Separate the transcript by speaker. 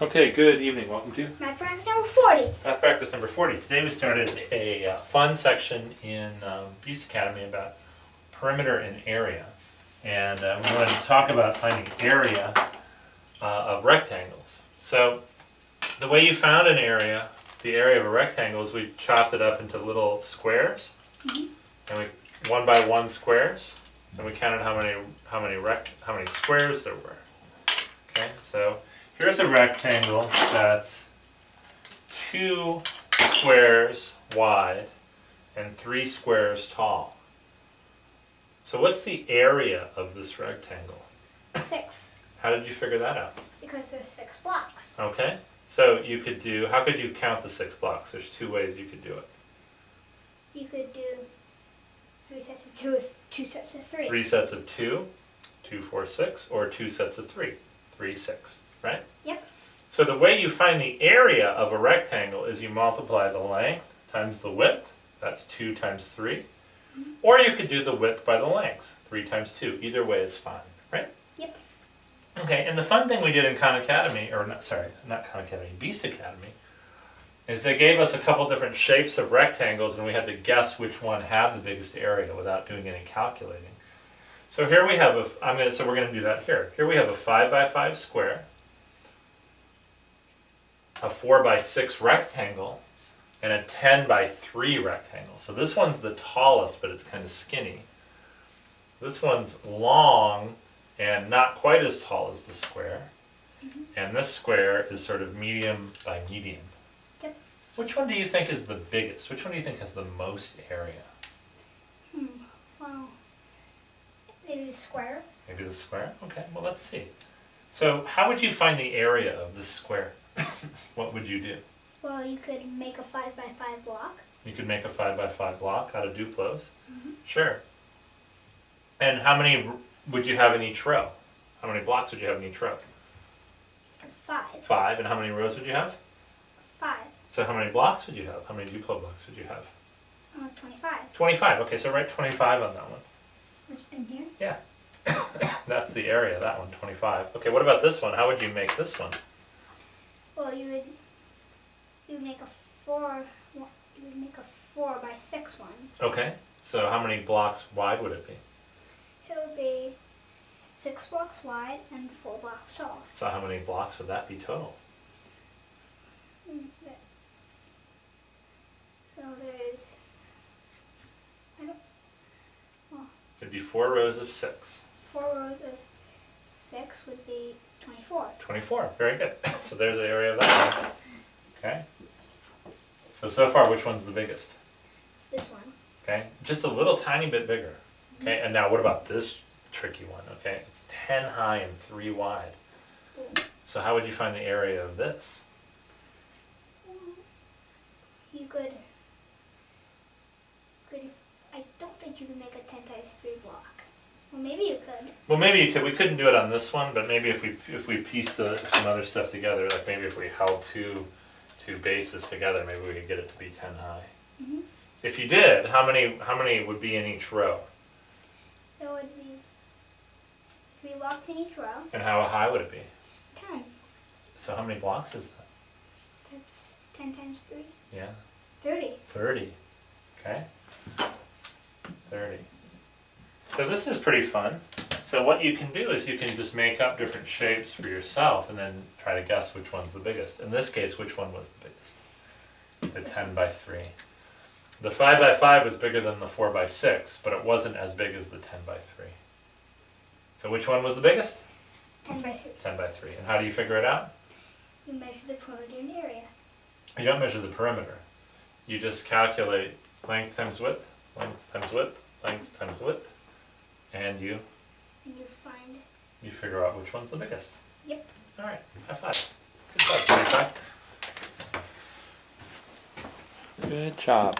Speaker 1: Okay, good evening. Welcome to
Speaker 2: Math practice number 40.
Speaker 1: Math Practice number 40. Today we started a fun section in Beast Academy about perimeter and area. And we wanted to talk about finding area of rectangles. So the way you found an area, the area of a rectangle, is we chopped it up into little squares. And we 1 by 1 squares. And we counted how many squares there were. Okay, so here's a rectangle that's 2 squares wide and 3 squares tall. So what's the area of this rectangle?
Speaker 2: 6.
Speaker 1: How did you figure that out?
Speaker 2: Because there's 6 blocks.
Speaker 1: Okay, so you could do, how could you count the 6 blocks? There's 2 ways you could do it.
Speaker 2: You could do 3 sets of 2 with 2 sets of 3.
Speaker 1: 3 sets of 2, 2, 4, 6, or 2 sets of 3, 3, 6, right?
Speaker 2: Yep.
Speaker 1: So the way you find the area of a rectangle is you multiply the length times the width, that's 2 times 3, or you could do the width by the length, 3 times 2. Either way is fine, right?
Speaker 2: Yep.
Speaker 1: Okay, and the fun thing we did in Khan Academy, or not, sorry, not Khan Academy, Beast Academy, is they gave us a couple different shapes of rectangles and we had to guess which one had the biggest area without doing any calculating. So here we have so we're going to do that here. Here we have a 5 by 5 square, a 4 by 6 rectangle, and a 10 by 3 rectangle. So this one's the tallest, but it's kind of skinny. This one's long and not quite as tall as the square. And this square is sort of medium by medium.
Speaker 2: Yep.
Speaker 1: Which one do you think is the biggest? Which one do you think has the most area?
Speaker 2: Well, maybe the square.
Speaker 1: Maybe the square? Okay, well let's see. So how would you find the area of this square? What would you do?
Speaker 2: Well, you could make a 5 by 5 block.
Speaker 1: You could make a 5 by 5 block out of Duplos. Sure. And how many would you have in each row? How many blocks would you have in each row?
Speaker 2: 5.
Speaker 1: 5. And how many rows would you have?
Speaker 2: 5.
Speaker 1: So how many blocks would you have? How many Duplo blocks would you have?
Speaker 2: 25.
Speaker 1: 25. Okay, so write 25 on that one.
Speaker 2: This in here?
Speaker 1: Yeah. That's the area, that one, 25. Okay, what about this one? How would you make this one?
Speaker 2: Well, you would make a 4 by 6 one.
Speaker 1: Okay, so how many blocks wide would it be?
Speaker 2: It would be 6 blocks wide and 4 blocks tall.
Speaker 1: So how many blocks would that be total?
Speaker 2: So there's,
Speaker 1: It'd be 4 rows of 6.
Speaker 2: 4 rows of 6 would be 24.
Speaker 1: 24, very good. So there's the area of that one. Okay. So far, which one's the biggest?
Speaker 2: This one.
Speaker 1: Okay, just a little tiny bit bigger. Okay, and now what about this tricky one? Okay, it's 10 high and 3 wide. So how would you find the area of this?
Speaker 2: You could, I don't think you could make a 10 times 3 block. Well, maybe you could.
Speaker 1: Well, maybe you could. We couldn't do it on this one, but maybe if we pieced some other stuff together, like maybe if we held two bases together, maybe we could get it to be 10 high. If you did, how many would be in each row?
Speaker 2: There would be 3 blocks in each row.
Speaker 1: And how high would it be?
Speaker 2: 10.
Speaker 1: So how many blocks is that?
Speaker 2: That's 10 times 3.
Speaker 1: Yeah.
Speaker 2: 30.
Speaker 1: 30. Okay. 30. So this is pretty fun. So what you can do is you can just make up different shapes for yourself and then try to guess which one's the biggest. In this case, which one was the biggest? The 10 by 3. The 5 by 5 was bigger than the 4 by 6, but it wasn't as big as the 10 by 3. So which one was the biggest?
Speaker 2: 10 by 3.
Speaker 1: 10 by 3. And how do you figure it out?
Speaker 2: You measure the perimeter and area.
Speaker 1: You don't measure the perimeter. You just calculate length times width, length times width, length times width, and you figure out which one's the biggest.
Speaker 2: Yep.
Speaker 1: All right. High five. Good job, 25. Good job.